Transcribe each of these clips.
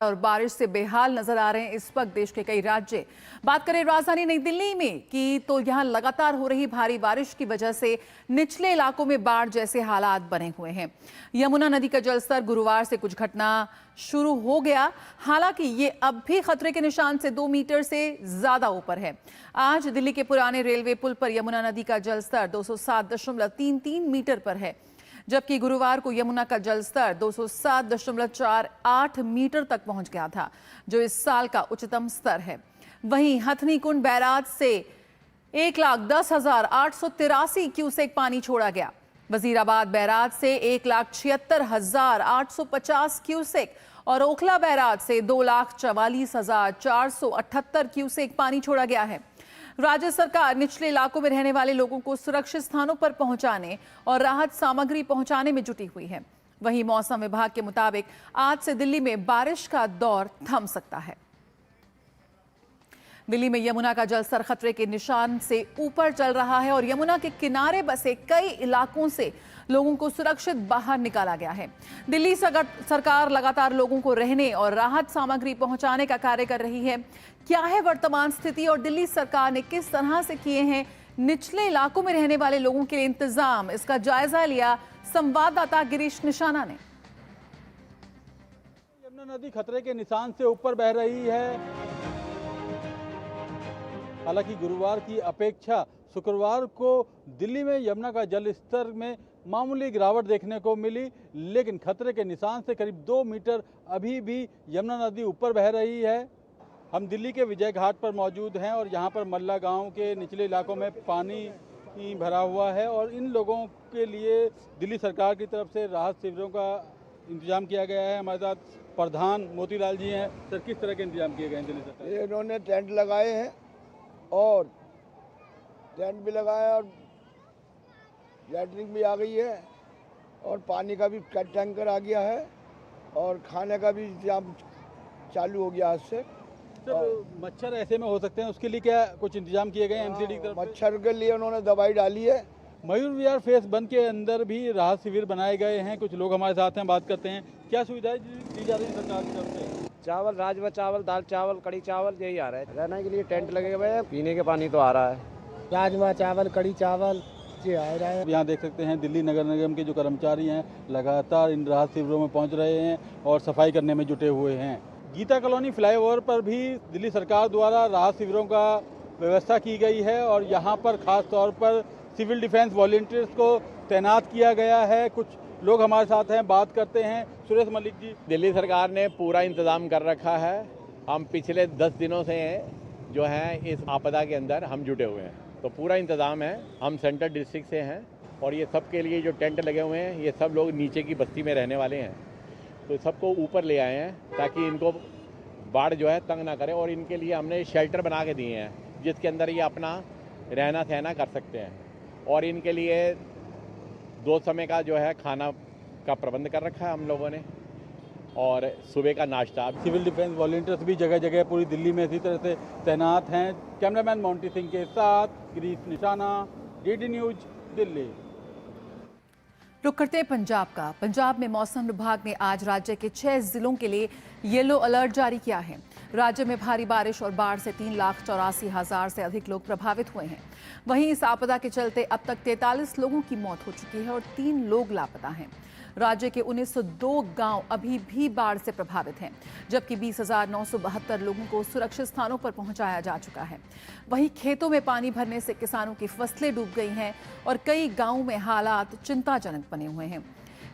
और बारिश से बेहाल नजर आ रहे हैं इस वक्त देश के कई राज्य। बात करें राजधानी नई दिल्ली में की तो यहां लगातार हो रही भारी बारिश की वजह से निचले इलाकों में बाढ़ जैसे हालात बने हुए हैं। यमुना नदी का जलस्तर गुरुवार से कुछ घटना शुरू हो गया, हालांकि ये अब भी खतरे के निशान से 2 मीटर से ज्यादा ऊपर है। आज दिल्ली के पुराने रेलवे पुल पर यमुना नदी का जलस्तर 207.33 मीटर पर है, जबकि गुरुवार को यमुना का जलस्तर 207.48 मीटर तक पहुंच गया था, जो इस साल का उच्चतम स्तर है। वहीं हथनी कुंड बैराज से 1,10,883 क्यूसेक पानी छोड़ा गया। वजीराबाद बैराज से 1,76,850 क्यूसेक और ओखला बैराज से 2,44,478 क्यूसेक पानी छोड़ा गया है। राज्य सरकार निचले इलाकों में रहने वाले लोगों को सुरक्षित स्थानों पर पहुंचाने और राहत सामग्री पहुंचाने में जुटी हुई है। वहीं मौसम विभाग के मुताबिक आज से दिल्ली में बारिश का दौर थम सकता है। दिल्ली में यमुना का जलस्तर खतरे के निशान से ऊपर चल रहा है और यमुना के किनारे बसे कई इलाकों से लोगों को सुरक्षित बाहर निकाला गया है। दिल्ली सरकार लगातार लोगों को रहने और राहत सामग्री पहुंचाने का कार्य कर रही है। क्या है वर्तमान स्थिति और दिल्ली सरकार ने किस तरह से किए हैं निचले इलाकों में रहने वाले लोगों के लिए इंतजाम, इसका जायजा लिया संवाददाता गिरीश निशाना ने। यमुना नदी खतरे के निशान से ऊपर बह रही है। हालांकि गुरुवार की अपेक्षा शुक्रवार को दिल्ली में यमुना का जल स्तर में मामूली गिरावट देखने को मिली, लेकिन खतरे के निशान से करीब 2 मीटर अभी भी यमुना नदी ऊपर बह रही है। हम दिल्ली के विजय घाट पर मौजूद हैं और यहाँ पर मल्ला गांव के निचले इलाकों में पानी भरा हुआ है और इन लोगों के लिए दिल्ली सरकार की तरफ से राहत शिविरों का इंतजाम किया गया है। हमारे साथ प्रधान मोतीलाल जी हैं। सर, किस तरह के इंतजाम किए गए हैं दिल्ली सरकार? इन्होंने टेंट लगाए हैं और टेंट भी लगाया और लैटरिन भी आ गई है और पानी का भी टैंकर आ गया है और खाने का भी इंतजाम चालू हो गया आज से। तो मच्छर ऐसे में हो सकते हैं, उसके लिए क्या कुछ इंतजाम किए गए हैं एमसीडी की तरफ से? मच्छर के लिए उन्होंने दवाई डाली है। मयूर विहार फेस 1 के अंदर भी राहत शिविर बनाए गए हैं। कुछ लोग हमारे साथ हैं, बात करते हैं। क्या सुविधाएं दी जा रही है सरकार की तरफ से? चावल, राजमा चावल, दाल चावल, कड़ी चावल, यही आ रहा है। रहने के लिए टेंट लगे हुए हैं, पीने के पानी तो आ रहा है। राजमा चावल, कड़ी चावल ये आ रहा है। यहाँ देख सकते हैं दिल्ली नगर निगम के जो कर्मचारी हैं लगातार इन राहत शिविरों में पहुँच रहे हैं और सफाई करने में जुटे हुए हैं। गीता कॉलोनी फ्लाईओवर पर भी दिल्ली सरकार द्वारा राहत शिविरों का व्यवस्था की गई है और यहाँ पर खास तौर पर सिविल डिफेंस वॉलंटियर्स को तैनात किया गया है। कुछ लोग हमारे साथ हैं, बात करते हैं। सुरेश मलिक जी, दिल्ली सरकार ने पूरा इंतजाम कर रखा है। हम पिछले 10 दिनों से जो हैं इस आपदा के अंदर हम जुटे हुए हैं, तो पूरा इंतजाम है। हम सेंट्रल डिस्ट्रिक्ट से हैं और ये सब के लिए जो टेंट लगे हुए हैं ये सब लोग नीचे की बस्ती में रहने वाले हैं, तो सबको ऊपर ले आए हैं ताकि इनको बाढ़ जो है तंग ना करे। और इनके लिए हमने शेल्टर बना के दिए हैं जिसके अंदर ये अपना रहना सहना कर सकते हैं और इनके लिए 2 समय का जो है खाना का प्रबंध कर रखा है हम लोगों ने और सुबह का नाश्ता। सिविल डिफेंस वॉलंटियर्स भी जगह जगह पूरी दिल्ली में इसी तरह से तैनात हैं। कैमरामैन मोंटी सिंह के साथ गिरीश निशाना, डीडी न्यूज, दिल्ली। रुक करते हैं पंजाब का। पंजाब में मौसम विभाग ने आज राज्य के 6 जिलों के लिए येलो अलर्ट जारी किया है। राज्य में भारी बारिश और बाढ़ से 3,84,000 से अधिक लोग प्रभावित हुए हैं। वहीं इस आपदा के चलते अब तक 43 लोगों की मौत हो चुकी है और 3 लोग लापता हैं। राज्य के 1902 गांव अभी भी बाढ़ से प्रभावित हैं, जबकि 20,972 लोगों को सुरक्षित स्थानों पर पहुंचाया जा चुका है। वहीं खेतों में पानी भरने से किसानों की फसलें डूब गई हैं और कई गांवों में हालात चिंताजनक बने हुए हैं।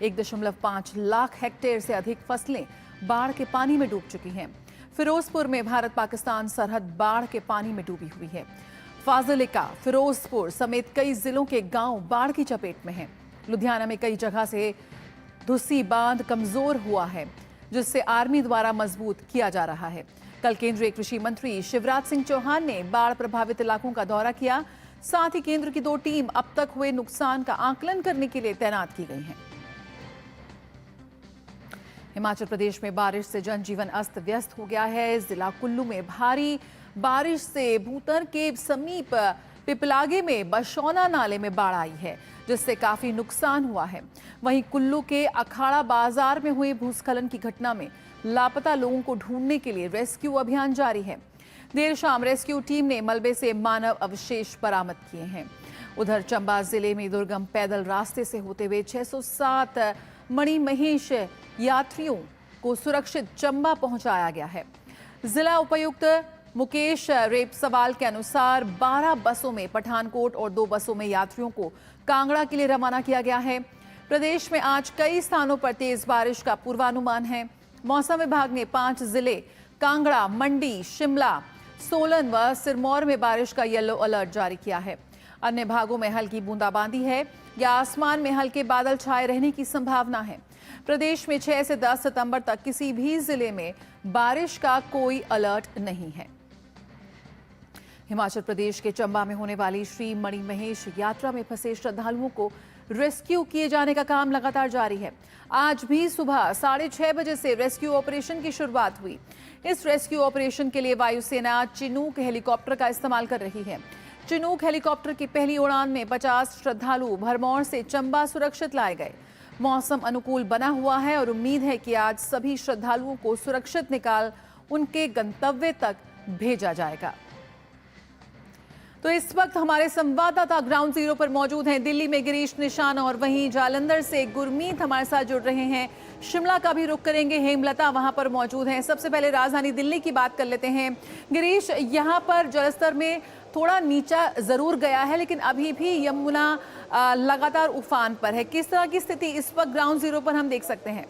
1.5 लाख हेक्टेयर से अधिक फसलें बाढ़ के पानी में डूब चुकी हैं। फिरोजपुर में भारत पाकिस्तान सरहद बाढ़ के पानी में डूबी हुई है। फाजिलिका, फिरोजपुर समेत कई जिलों के गांव बाढ़ की चपेट में हैं। लुधियाना में कई जगह से धुस्सी बांध कमजोर हुआ है, जिससे आर्मी द्वारा मजबूत किया जा रहा है। कल केंद्रीय कृषि मंत्री शिवराज सिंह चौहान ने बाढ़ प्रभावित इलाकों का दौरा किया। साथ ही केंद्र की 2 टीम अब तक हुए नुकसान का आकलन करने के लिए तैनात की गई हैं। हिमाचल प्रदेश में बारिश से जनजीवन अस्त व्यस्त हो गया है। जिला कुल्लू में भारी बारिश से भूतर के समीप पिपलागे में बशौना नाले में बाढ़ आई है, जिससे काफी नुकसान हुआ है। वहीं कुल्लू के अखाड़ा बाजार में हुए भूस्खलन की घटना में लापता लोगों को ढूंढने के लिए रेस्क्यू अभियान जारी है। देर शाम रेस्क्यू टीम ने मलबे से मानव अवशेष बरामद किए हैं। उधर चंबा जिले में दुर्गम पैदल रास्ते से होते हुए 607 मणिमहेश यात्रियों को सुरक्षित चंबा पहुंचाया गया है। जिला उपायुक्त मुकेश रेपसवाल के अनुसार 12 बसों में पठानकोट और 2 बसों में यात्रियों को कांगड़ा के लिए रवाना किया गया है। प्रदेश में आज कई स्थानों पर तेज बारिश का पूर्वानुमान है। मौसम विभाग ने 5 जिले कांगड़ा, मंडी, शिमला, सोलन व सिरमौर में बारिश का येलो अलर्ट जारी किया है। अन्य भागों में हल्की बूंदाबांदी है या आसमान में हल्के बादल छाए रहने की संभावना है। प्रदेश में 6 से 10 सितंबर तक किसी भी जिले में बारिश का कोई अलर्ट नहीं है। हिमाचल प्रदेश के चंबा में होने वाली श्री मणिमहेश यात्रा में फंसे श्रद्धालुओं को रेस्क्यू किए जाने का काम लगातार जारी है। आज भी सुबह 6:30 बजे से रेस्क्यू ऑपरेशन की शुरुआत हुई। इस रेस्क्यू ऑपरेशन के लिए वायुसेना चिनूक हेलीकॉप्टर का इस्तेमाल कर रही है। चिनूक हेलीकॉप्टर की पहली उड़ान में 50 श्रद्धालु भरमौर से चंबा सुरक्षित लाए गए। मौसम अनुकूल बना हुआ है और उम्मीद है कि आज सभी श्रद्धालुओं को सुरक्षित निकाल उनके गंतव्य तक भेजा जाएगा। तो इस वक्त हमारे संवाददाता ग्राउंड जीरो पर मौजूद हैं। दिल्ली में गिरीश निशान और वहीं जालंधर से गुरमीत हमारे साथ जुड़ रहे हैं। शिमला का भी रुख करेंगे, हेमलता वहां पर मौजूद हैं। सबसे पहले राजधानी दिल्ली की बात कर लेते हैं। गिरीश, यहां पर जलस्तर में थोड़ा नीचा जरूर गया है, लेकिन अभी भी यमुना लगातार उफान पर है। किस तरह की स्थिति इस वक्त ग्राउंड जीरो पर हम देख सकते हैं?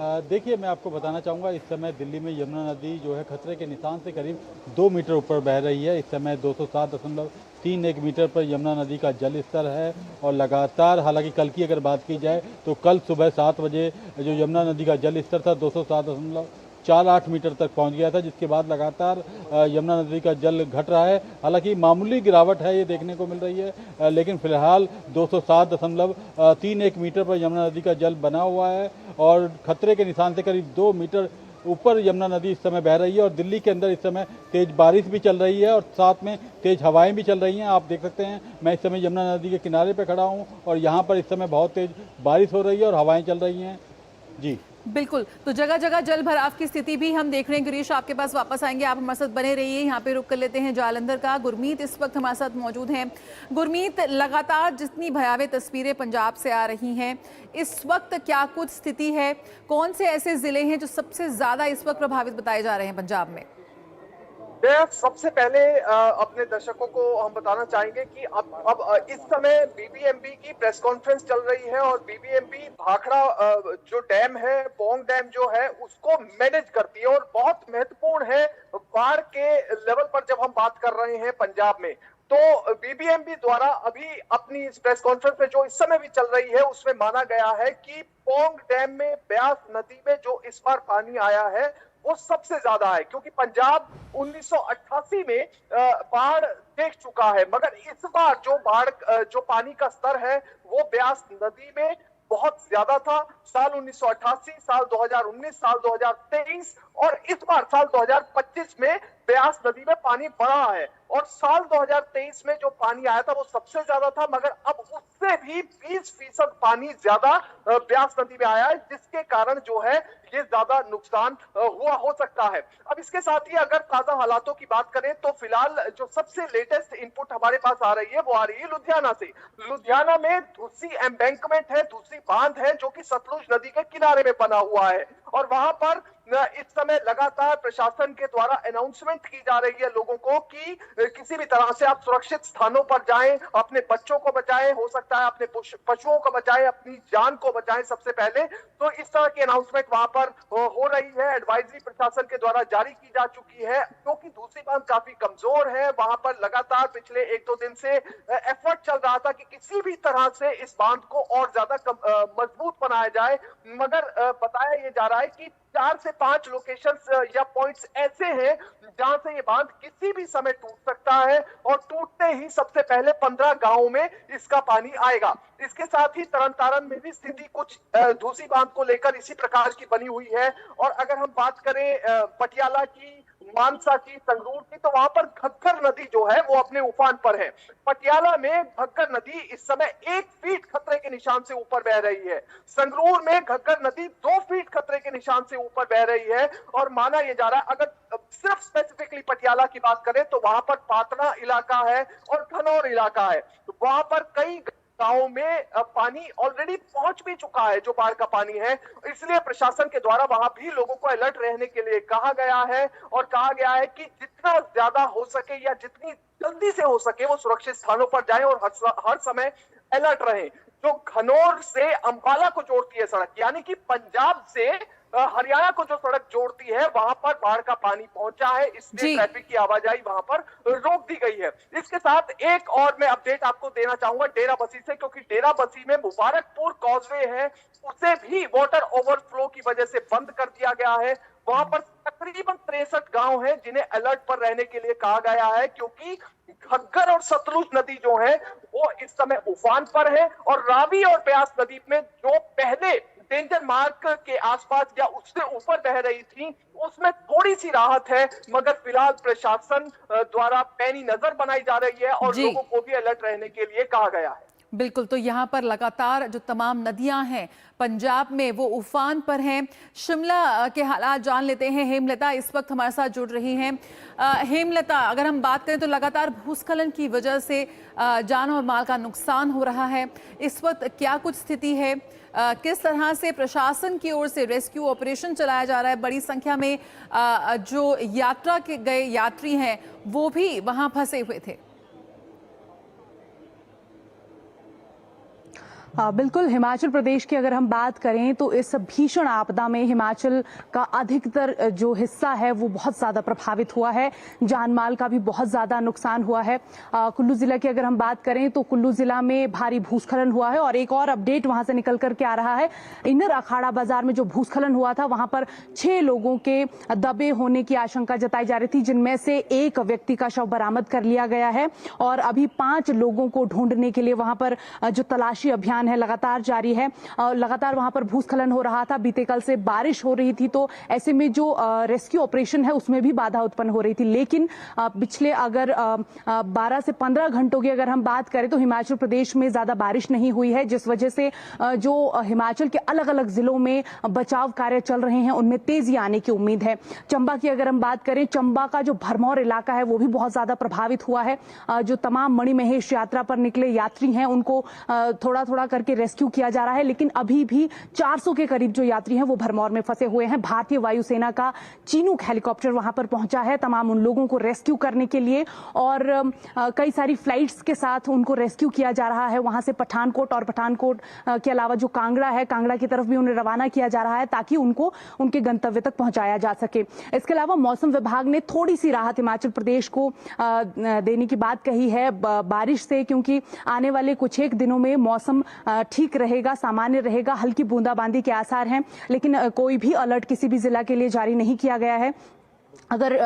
देखिए, मैं आपको बताना चाहूँगा, इस समय दिल्ली में यमुना नदी जो है खतरे के निशान से करीब 2 मीटर ऊपर बह रही है। इस समय 207.31 मीटर पर यमुना नदी का जल स्तर है और लगातार, हालांकि कल की अगर बात की जाए तो कल सुबह 7 बजे जो यमुना नदी का जल स्तर था 207.48 मीटर तक पहुंच गया था, जिसके बाद लगातार यमुना नदी का जल घट रहा है। हालांकि मामूली गिरावट है ये देखने को मिल रही है, लेकिन फिलहाल 207.31 मीटर पर यमुना नदी का जल बना हुआ है और खतरे के निशान से करीब 2 मीटर ऊपर यमुना नदी इस समय बह रही है। और दिल्ली के अंदर इस समय तेज बारिश भी चल रही है और साथ में तेज हवाएं भी चल रही हैं। आप देख सकते हैं, मैं इस समय यमुना नदी के किनारे पर खड़ा हूं और यहाँ पर इस समय बहुत तेज बारिश हो रही है और हवाएं चल रही हैं। जी बिल्कुल, तो जगह जगह जल भराव की स्थिति भी हम देख रहे हैं। गिरीश, आपके पास वापस आएंगे, आप हमारे साथ बने रहिए। यहाँ पे रुक कर लेते हैं जालंधर का। गुरमीत इस वक्त हमारे साथ मौजूद हैं। गुरमीत, लगातार जितनी भयावह तस्वीरें पंजाब से आ रही हैं, इस वक्त क्या कुछ स्थिति है? कौन से ऐसे जिले हैं जो सबसे ज्यादा इस वक्त प्रभावित बताए जा रहे हैं पंजाब में? सबसे पहले अपने दर्शकों को हम बताना चाहेंगे कि अब इस समय बीबीएमबी की प्रेस कॉन्फ्रेंस चल रही है और बीबीएमबी भाखड़ा जो डैम है, पोंग डैम जो है, उसको मैनेज करती है और बहुत महत्वपूर्ण है बाढ़ के लेवल पर जब हम बात कर रहे हैं पंजाब में। तो बीबीएमबी द्वारा अभी अपनी इस प्रेस कॉन्फ्रेंस में जो इस समय भी चल रही है उसमें माना गया है कि पोंग डैम में ब्यास नदी में जो इस बार पानी आया है वो सबसे ज्यादा है, क्योंकि पंजाब 1988 में बाढ़ देख चुका है, मगर इस बार जो पानी का स्तर है वो ब्यास नदी में बहुत ज्यादा था। साल 1988, साल 2019, साल 2023 और इस बार साल 2025 में ब्यास नदी में पानी बढ़ा है और साल 2023 में जो पानी आया था वो सबसे ज्यादा था, मगर अब उससे भी 20% पानी ज्यादा ब्यास नदी में आया है, जिसके कारण जो है ये ज्यादा नुकसान हुआ हो सकता है। अब इसके साथ ही अगर ताजा हालातों की बात करें तो फिलहाल जो सबसे लेटेस्ट इनपुट हमारे पास आ रही है वो आ रही है लुधियाना से। लुधियाना में धूसी एम्बैंकमेंट है, धूसी बांध है जो कि सतलुज नदी के किनारे में बना हुआ है और वहां पर इस समय लगातार प्रशासन के द्वारा अनाउंसमेंट की जा रही है लोगों को कि किसी भी तरह से आप सुरक्षित स्थानों पर जाएं, अपने बच्चों को बचाएं, हो सकता है अपने पशुओं को बचाएं, अपनी जान को बचाएं सबसे पहले। तो इस तरह की अनाउंसमेंट वहां पर हो रही है, एडवाइजरी प्रशासन के द्वारा जारी की जा चुकी है, क्योंकि दूसरी बात काफी कमजोर है। वहां पर लगातार पिछले 1-2 दिन से एफर्ट चल रहा था कि किसी भी तरह से इस बांध को और ज्यादा मजबूत बनाया जाए, मगर बताया ये जा रहा है कि 4 से 5 लोकेशंस या पॉइंट्स ऐसे हैं जहां से ये बांध किसी भी समय टूट सकता है और टूटते ही सबसे पहले 15 गांवों में इसका पानी आएगा। इसके साथ ही तरन तारण में भी स्थिति कुछ धूसी बांध को लेकर इसी प्रकार की बनी हुई है। और अगर हम बात करें पटियाला की, मानसा की, संगरूर की, तो वहां पर घग्गर नदी जो है वो अपने उफान पर है। पटियाला में घग्गर नदी इस समय 1 फीट खतरे के निशान से ऊपर बह रही है। संगरूर में घग्गर नदी 2 फीट खतरे के निशान से ऊपर बह रही है और माना यह जा रहा है, अगर सिर्फ स्पेसिफिकली पटियाला की बात करें तो वहां पर पातना इलाका है और घनौर इलाका है, तो वहां पर कई गांवों में पानी ऑलरेडी पहुंच भी चुका है, जो बाढ़ का पानी है। इसलिए प्रशासन के द्वारा वहां भी लोगों को अलर्ट रहने के लिए कहा गया है और कहा गया है कि जितना ज्यादा हो सके या जितनी जल्दी से हो सके वो सुरक्षित स्थानों पर जाएं और हर समय अलर्ट रहें। जो घनौर से अंबाला को जोड़ती है सड़क, यानी कि पंजाब से हरियाणा को जो सड़क जोड़ती है, वहां पर बाढ़ का पानी पहुंचा है, इसलिए ट्रैफिक की आवाजाही वहां पर रोक दी गई है। इसके साथ एक और मैं अपडेट आपको देना चाहूंगा डेराबस्सी से, क्योंकि डेराबस्सी में मुबारकपुर कॉजवे है, उसे भी वाटर ओवरफ्लो की वजह से बंद कर दिया गया है। वहां पर तकरीबन 63 गांव हैं जिन्हें अलर्ट पर रहने के लिए कहा गया है, क्योंकि घग्गर और सतलुज नदी जो है वो इस समय उफान पर है और रावी और ब्यास नदी में जो पहले डेंजर मार्क के आसपास या उससे ऊपर बह रही थी, उसमें थोड़ी सी राहत है, मगर फिलहाल प्रशासन द्वारा पैनी नजर बनाई जा रही है और लोगों को भी अलर्ट रहने के लिए कहा गया है। बिल्कुल, तो यहाँ पर लगातार जो तमाम नदियां हैं पंजाब में वो उफान पर हैं। शिमला के हालात जान लेते हैं। हेमलता इस वक्त हमारे साथ जुड़ रही हैं। हेमलता, अगर हम बात करें तो लगातार भूस्खलन की वजह से जान और माल का नुकसान हो रहा है। इस वक्त क्या कुछ स्थिति है, किस तरह से प्रशासन की ओर से रेस्क्यू ऑपरेशन चलाया जा रहा है? बड़ी संख्या में जो यात्रा के गए यात्री हैं वो भी वहां फंसे हुए थे। बिल्कुल, हिमाचल प्रदेश की अगर हम बात करें तो इस भीषण आपदा में हिमाचल का अधिकतर जो हिस्सा है वो बहुत ज़्यादा प्रभावित हुआ है। जान माल का भी बहुत ज़्यादा नुकसान हुआ है। कुल्लू ज़िला की अगर हम बात करें तो कुल्लू ज़िला में भारी भूस्खलन हुआ है और एक और अपडेट वहां से निकल करके आ रहा है। इनर अखाड़ा बाजार में जो भूस्खलन हुआ था वहां पर 6 लोगों के दबे होने की आशंका जताई जा रही थी, जिनमें से एक व्यक्ति का शव बरामद कर लिया गया है और अभी 5 लोगों को ढूंढने के लिए वहां पर जो तलाशी अभियान है लगातार जारी है। लगातार वहां पर भूस्खलन हो रहा था, बीते कल से बारिश हो रही थी, तो ऐसे में जो रेस्क्यू ऑपरेशन है उसमें भी बाधा उत्पन्न हो रही थी। लेकिन पिछले अगर 12 से 15 घंटों की अगर हम बात करें तो हिमाचल प्रदेश में ज्यादा बारिश नहीं हुई है, जिस वजह से जो हिमाचल के अलग अलग जिलों में बचाव कार्य चल रहे हैं उनमें तेजी आने की उम्मीद है। चंबा की अगर हम बात करें, चंबा का जो भरमौर इलाका है वो भी बहुत ज्यादा प्रभावित हुआ है। जो तमाम मणिमहेश यात्रा पर निकले यात्री हैं उनको थोड़ा थोड़ा करके रेस्क्यू किया जा रहा है, लेकिन अभी भी 400 के करीब जो यात्री हैं वो भरमौर में फंसे हुए हैं। भारतीय वायुसेना का चीनूक हेलीकॉप्टर वहां पर पहुंचा है तमाम उन लोगों को रेस्क्यू करने के लिए और कई सारी फ्लाइट्स के साथ उनको रेस्क्यू किया जा रहा है। वहां से पठानकोट और पठानकोट के अलावा जो कांगड़ा है, कांगड़ा की तरफ भी उन्हें रवाना किया जा रहा है ताकि उनको उनके गंतव्य तक पहुंचाया जा सके। इसके अलावा मौसम विभाग ने थोड़ी सी राहत हिमाचल प्रदेश को देने की बात कही है बारिश से, क्योंकि आने वाले कुछ एक दिनों में मौसम ठीक रहेगा, सामान्य रहेगा, हल्की बूंदाबांदी के आसार हैं, लेकिन कोई भी अलर्ट किसी भी जिला के लिए जारी नहीं किया गया है। अगर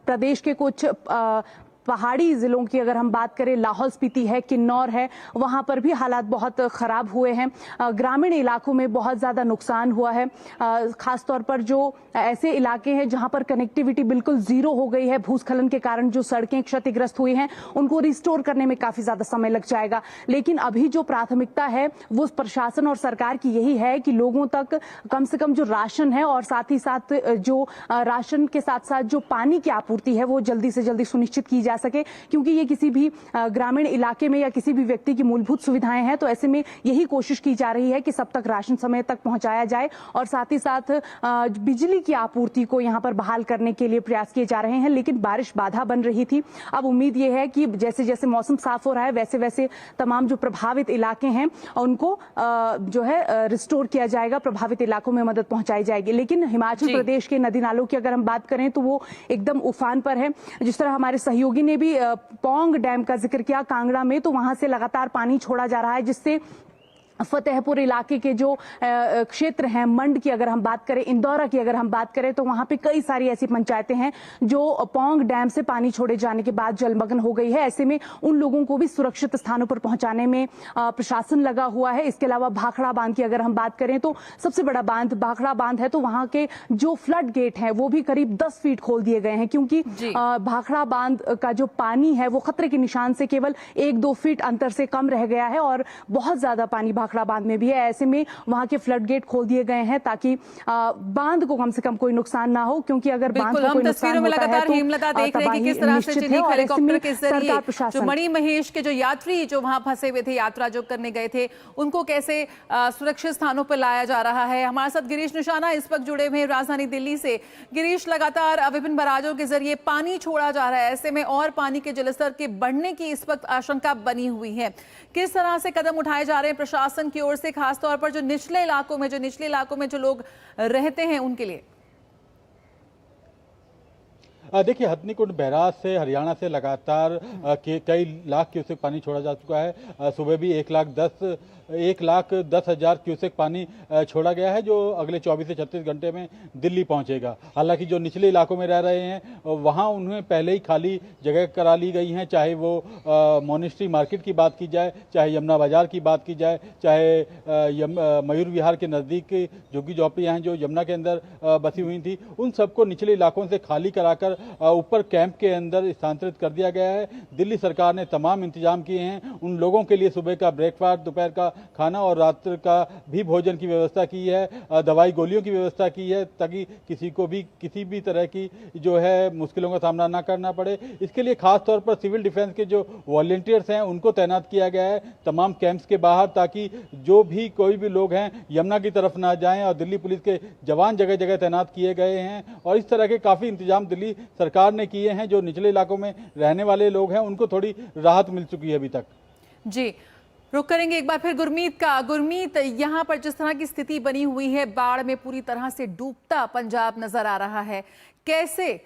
प्रदेश के कुछ पहाड़ी जिलों की अगर हम बात करें, लाहौल स्पीति है, किन्नौर है, वहां पर भी हालात बहुत खराब हुए हैं। ग्रामीण इलाकों में बहुत ज्यादा नुकसान हुआ है, खासतौर पर जो ऐसे इलाके हैं जहां पर कनेक्टिविटी बिल्कुल जीरो हो गई है भूस्खलन के कारण, जो सड़कें क्षतिग्रस्त हुई हैं उनको रिस्टोर करने में काफी ज्यादा समय लग जाएगा। लेकिन अभी जो प्राथमिकता है वो प्रशासन और सरकार की यही है कि लोगों तक कम से कम जो राशन है और साथ ही साथ जो राशन के साथ साथ जो पानी की आपूर्ति है वो जल्दी से जल्दी सुनिश्चित की जा सके, क्योंकि ये किसी भी ग्रामीण इलाके में या किसी भी व्यक्ति की मूलभूत सुविधाएं हैं। तो ऐसे में यही कोशिश की जा रही है कि सब तक राशन समय तक पहुंचाया जाए और साथ ही साथ बिजली की आपूर्ति को यहां पर बहाल करने के लिए प्रयास किए जा रहे हैं। लेकिन बारिश बाधा बन रही थी। अब उम्मीद ये है कि जैसे जैसे मौसम साफ हो रहा है वैसे वैसे तमाम जो प्रभावित इलाके हैं उनको जो है रिस्टोर किया जाएगा, प्रभावित इलाकों में मदद पहुंचाई जाएगी। लेकिन हिमाचल प्रदेश के नदी नालों की अगर हम बात करें तो वो एकदम उफान पर है। जिस तरह हमारे सहयोगी ने भी पौंग डैम का जिक्र किया कांगड़ा में, तो वहां से लगातार पानी छोड़ा जा रहा है, जिससे फतेहपुर इलाके के जो क्षेत्र हैं, मंड की अगर हम बात करें, इंदौरा की अगर हम बात करें, तो वहां पे कई सारी ऐसी पंचायतें हैं जो पौंग डैम से पानी छोड़े जाने के बाद जलमग्न हो गई है। ऐसे में उन लोगों को भी सुरक्षित स्थानों पर पहुंचाने में प्रशासन लगा हुआ है। इसके अलावा भाखड़ा बांध की अगर हम बात करें तो सबसे बड़ा बांध भाखड़ा बांध है, तो वहां के जो फ्लड गेट हैं वो भी करीब 10 फीट खोल दिए गए हैं, क्योंकि भाखड़ा बांध का जो पानी है वो खतरे के निशान से केवल 1-2 फीट अंतर से कम रह गया है और बहुत ज्यादा पानी भाखड़ा बांध में भी है। ऐसे में वहां के फ्लड गेट खोल दिए गए हैं ताकि बांध को कम से कम कोई नुकसान ना हो, क्योंकि अगर बांध को कोई नुकसान होता है तो हेमलता देख रहे हैं कि किस तरह से चीनी हेलीकॉप्टर के जरिए जो मणिमहेश के जो यात्री जो वहां फंसे हुए थे, यात्रा जो करने गए थे, उनको कैसे सुरक्षित स्थानों पर लाया जा रहा है। हमारे साथ गिरीश निशाना इस वक्त जुड़े हुए राजधानी दिल्ली से। गिरीश, लगातार विभिन्न बैराजों के जरिए पानी छोड़ा जा रहा है, ऐसे में और पानी के जलस्तर के बढ़ने की इस वक्त आशंका बनी हुई है। किस तरह से कदम उठाए जा रहे हैं प्रशासन की ओर से, खासतौर पर जो निचले इलाकों में जो लोग रहते हैं उनके लिए? देखिए, हथनीकुंड बैराज से हरियाणा से लगातार कई लाख क्यूसेक पानी छोड़ा जा चुका है। सुबह भी 1,10,000 क्यूसेक पानी छोड़ा गया है, जो अगले 24 से 36 घंटे में दिल्ली पहुंचेगा। हालांकि जो निचले इलाकों में रह रहे हैं वहां उन्हें पहले ही खाली जगह करा ली गई हैं, चाहे वो मोनेस्ट्री मार्केट की बात की जाए, चाहे यमुना बाजार की बात की जाए, चाहे मयूर विहार के नज़दीक झुग्गी झोपड़ियाँ हैं जो यमुना के अंदर बसी हुई थी, उन सबको निचले इलाकों से खाली कराकर ऊपर कैंप के अंदर स्थानांतरित कर दिया गया है। दिल्ली सरकार ने तमाम इंतजाम किए हैं। उन लोगों के लिए सुबह का ब्रेकफास्ट, दोपहर का खाना और रात्र का भी भोजन की व्यवस्था की है। दवाई गोलियों की व्यवस्था की है ताकि किसी को भी किसी भी तरह की जो है मुश्किलों का सामना ना करना पड़े। इसके लिए खास तौर पर सिविल डिफेंस के जो वॉलंटियर्स हैं उनको तैनात किया गया है तमाम कैंप्स के बाहर, ताकि जो भी कोई भी लोग हैं यमुना की तरफ ना जाएं। और दिल्ली पुलिस के जवान जगह जगह तैनात किए गए हैं और इस तरह के काफी इंतजाम दिल्ली सरकार ने किए हैं। जो निचले इलाकों में रहने वाले लोग हैं उनको थोड़ी राहत मिल चुकी है अभी तक। जी, रुक करेंगे एक बार फिर गुरमीत का। गुरमीत, यहाँ पर जिस तरह की स्थिति बनी हुई है, बाढ़ में पूरी तरह से डूबता पंजाब नजर आ रहा है, कैसे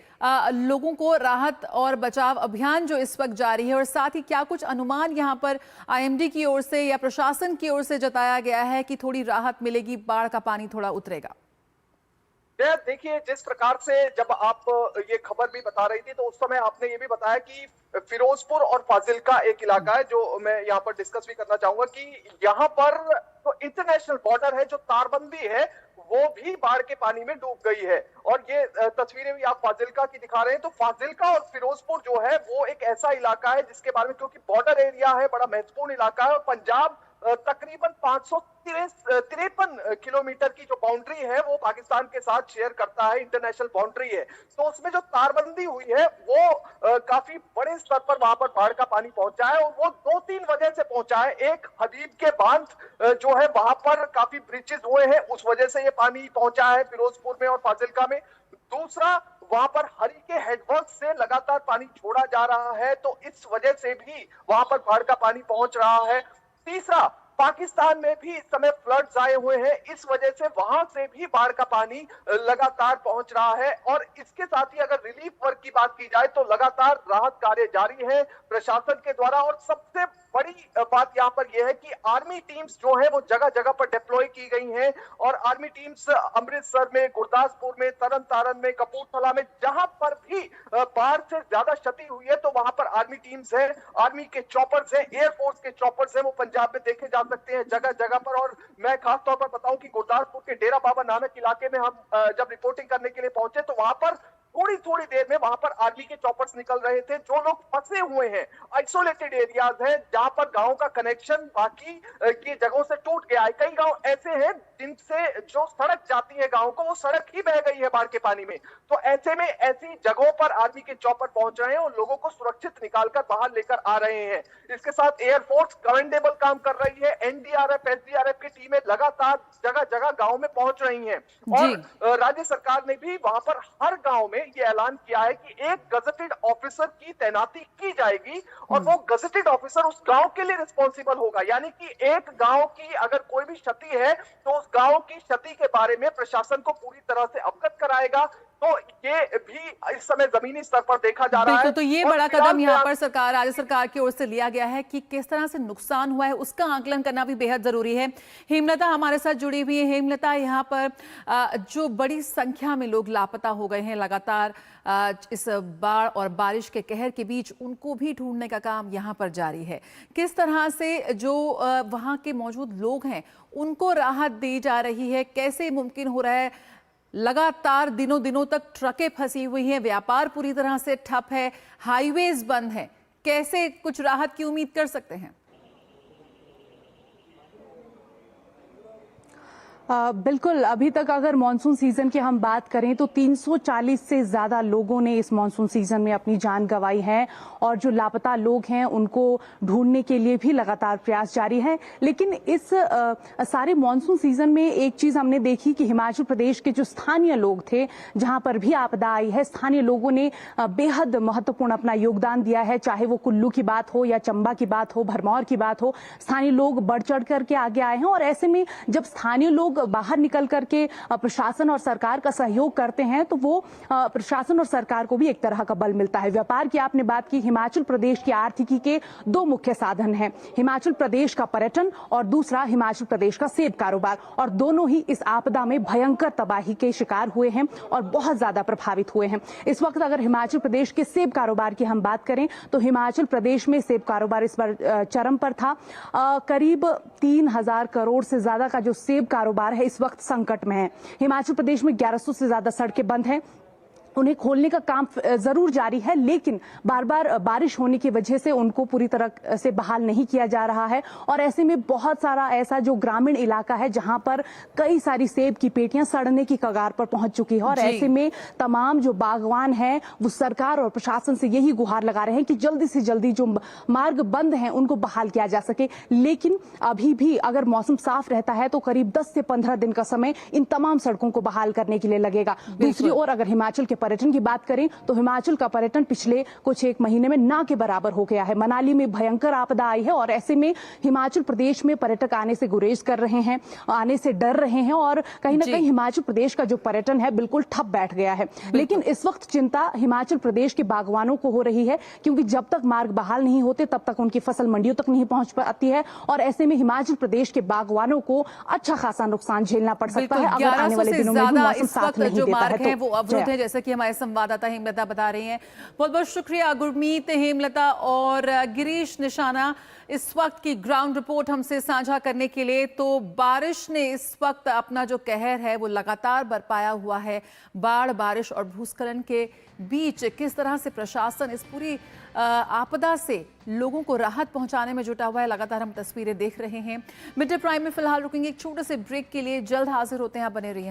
लोगों को राहत और बचाव अभियान जो इस वक्त जारी है, और साथ ही क्या कुछ अनुमान यहाँ पर आईएमडी की ओर से या प्रशासन की ओर से जताया गया है कि थोड़ी राहत मिलेगी, बाढ़ का पानी थोड़ा उतरेगा? देखिए, जिस प्रकार से जब आप ये खबर भी बता रही थी तो उस समय आपने ये भी बताया कि फिरोजपुर और फाजिल्का एक इलाका है जो मैं यहाँ पर डिस्कस भी करना चाहूंगा कि यहाँ पर तो इंटरनेशनल बॉर्डर है, जो तारबंदी है वो भी बाढ़ के पानी में डूब गई है। और ये तस्वीरें भी आप फाजिल्का की दिखा रहे हैं, तो फाजिल्का और फिरोजपुर जो है वो एक ऐसा इलाका है जिसके बारे में, क्योंकि बॉर्डर एरिया है, बड़ा महत्वपूर्ण इलाका है और पंजाब तकरीबन 553 किलोमीटर की जो बाउंड्री है वो पाकिस्तान के साथ शेयर करता है, इंटरनेशनल बाउंड्री है। तो उसमें जो तारबंदी हुई है वो काफी बड़े स्तर पर वहां पर बाढ़ का पानी पहुंचा है और वो 2-3 वजह से पहुंचा है। एक, हबीब के बांध जो है वहां पर काफी ब्रिजेस हुए हैं, उस वजह से ये पानी पहुंचा है फिरोजपुर में और फाजिल्का में। दूसरा, वहां पर हरी के हेडवर्क से लगातार पानी छोड़ा जा रहा है, तो इस वजह से भी वहां पर बाढ़ का पानी पहुंच रहा है। तीसरा, पाकिस्तान में भी इस समय फ्लड्स आए हुए हैं, इस वजह से वहां से भी बाढ़ का पानी लगातार पहुंच रहा है। और इसके साथ ही अगर रिलीफ वर्क की बात की जाए तो लगातार राहत कार्य जारी है प्रशासन के द्वारा। और सबसे बड़ी बात यहाँ पर यह है कि आर्मी टीम्स जो है वो जगह जगह पर डिप्लॉय की गई हैं और आर्मी टीम्स अमृतसर में, गुरदासपुर में, तरन तारण में, कपूरथला में, जहां पर भी बाढ़ से ज्यादा क्षति हुई है तो वहां पर आर्मी टीम्स है, आर्मी के चॉपर्स हैं, एयरफोर्स के चॉपर्स हैं, वो पंजाब में देखे जा सकते हैं जगह जगह पर। और मैं खास तौर पर बताऊं कि गुरदासपुर के डेरा बाबा नानक इलाके में हम जब रिपोर्टिंग करने के लिए पहुंचे तो वहां पर थोड़ी देर में वहां पर आर्मी के चॉपर्स निकल रहे थे। जो लोग फंसे हुए हैं, आइसोलेटेड एरियाज हैं जहां पर गांव का कनेक्शन बाकी की जगहों से टूट गया है। कई गांव ऐसे हैं जिनसे जो सड़क जाती है गांव को, वो सड़क ही बह गई है बाढ़ के पानी में। तो ऐसे में ऐसी जगहों पर आर्मी के चॉपर पहुंच रहे हैं और लोगों को सुरक्षित निकालकर बाहर लेकर आ रहे हैं। इसके साथ एयरफोर्स कमेंडेबल काम कर रही है, एनडीआरएफ, एसडीआरएफ की टीमें लगातार जगह जगह गांव में पहुंच रही हैं। और राज्य सरकार ने भी वहां पर हर गांव में ये ऐलान किया है कि एक गजेटेड ऑफिसर की तैनाती की जाएगी और वो गजेटेड ऑफिसर उस गांव के लिए रिस्पॉन्सिबल होगा। यानी कि एक गांव की अगर कोई भी क्षति है तो उस गांव की क्षति के बारे में प्रशासन को पूरी तरह से अवगत कराएगा। तो ये भी इस समय जमीनी स्तर पर देखा जा रहा है। तो ये बड़ा कदम यहाँ पर सरकार, राज्य सरकार की ओर से लिया गया है कि किस तरह से नुकसान हुआ है उसका आकलन करना भी बेहद जरूरी है। हेमलता हमारे साथ जुड़ी हुई है। हेमलता, यहाँ पर जो बड़ी संख्या में लोग लापता हो गए हैं लगातार इस बाढ़ और बारिश के कहर के बीच, उनको भी ढूंढने का काम यहाँ पर जारी है। किस तरह से जो वहाँ के मौजूद लोग हैं उनको राहत दी जा रही है, कैसे मुमकिन हो रहा है? लगातार दिनों तक ट्रकें फंसी हुई हैं, व्यापार पूरी तरह से ठप है, हाईवेज बंद है, कैसे कुछ राहत की उम्मीद कर सकते हैं? बिल्कुल, अभी तक अगर मानसून सीजन की हम बात करें तो 340 से ज्यादा लोगों ने इस मानसून सीजन में अपनी जान गंवाई है और जो लापता लोग हैं उनको ढूंढने के लिए भी लगातार प्रयास जारी है। लेकिन इस सारे मानसून सीजन में एक चीज हमने देखी कि हिमाचल प्रदेश के जो स्थानीय लोग थे, जहां पर भी आपदा आई है, स्थानीय लोगों ने बेहद महत्वपूर्ण अपना योगदान दिया है। चाहे वो कुल्लू की बात हो या चंबा की बात हो, भरमौर की बात हो, स्थानीय लोग बढ़ चढ़ करके आगे आए हैं। और ऐसे में जब स्थानीय लोग बाहर निकल करके प्रशासन और सरकार का सहयोग करते हैं तो वो प्रशासन और सरकार को भी एक तरह का बल मिलता है। व्यापार की आपने बात की, हिमाचल प्रदेश की आर्थिकी के दो मुख्य साधन हैं, हिमाचल प्रदेश का पर्यटन और दूसरा हिमाचल प्रदेश का सेब कारोबार, और दोनों ही इस आपदा में भयंकर तबाही के शिकार हुए हैं और बहुत ज्यादा प्रभावित हुए हैं। इस वक्त अगर हिमाचल प्रदेश के सेब कारोबार की हम बात करें तो हिमाचल प्रदेश में सेब कारोबार इस बार चरम पर था। करीब 3000 करोड़ से ज्यादा का जो सेब कारोबार है इस वक्त संकट में है। हिमाचल प्रदेश में 1100 से ज्यादा सड़कें बंद हैं। उन्हें खोलने का काम जरूर जारी है, लेकिन बार बार बारिश होने की वजह से उनको पूरी तरह से बहाल नहीं किया जा रहा है। और ऐसे में बहुत सारा ऐसा जो ग्रामीण इलाका है जहां पर कई सारी सेब की पेटियां सड़ने की कगार पर पहुंच चुकी है। और ऐसे में तमाम जो बागवान हैं वो सरकार और प्रशासन से यही गुहार लगा रहे हैं कि जल्दी से जल्दी जो मार्ग बंद हैं उनको बहाल किया जा सके। लेकिन अभी भी अगर मौसम साफ रहता है तो करीब 10 से 15 दिन का समय इन तमाम सड़कों को बहाल करने के लिए लगेगा। दूसरी ओर अगर हिमाचल के पर्यटन की बात करें तो हिमाचल का पर्यटन पिछले कुछ एक महीने में ना के बराबर हो गया है। मनाली में भयंकर आपदा आई है और ऐसे में हिमाचल प्रदेश में पर्यटक आने से गुरेज कर रहे हैं, आने से डर रहे हैं और कहीं ना कहीं हिमाचल प्रदेश का जो पर्यटन है बिल्कुल ठप बैठ गया है। लेकिन इस वक्त चिंता हिमाचल प्रदेश के बागवानों को हो रही है, क्योंकि जब तक मार्ग बहाल नहीं होते तब तक उनकी फसल मंडियों तक नहीं पहुंच पाती है और ऐसे में हिमाचल प्रदेश के बागवानों को अच्छा खासा नुकसान झेलना पड़ सकता है अगर आने वाले दिनों में भी मौसम साथ नहीं देता है तो। वो अवरुद्ध है, जैसा कि हमारे संवाददाता हेमलता बता रही हैं। बहुत बहुत शुक्रिया गुरमीत, हेमलता और गिरीश निशाना इस वक्त की ग्राउंड रिपोर्ट हमसे साझा करने के लिए। तो बारिश ने इस वक्त अपना जो कहर है वो लगातार बरपाया हुआ है। बाढ़, बारिश और भूस्खलन के बीच किस तरह से प्रशासन इस पूरी आपदा से लोगों को राहत पहुंचाने में जुटा हुआ है, लगातार हम तस्वीरें देख रहे हैं। मिड डे प्राइम में फिलहाल रुकेंगे एक छोटे से ब्रेक के लिए, जल्द हाजिर होते हैं, आप बने रहिए।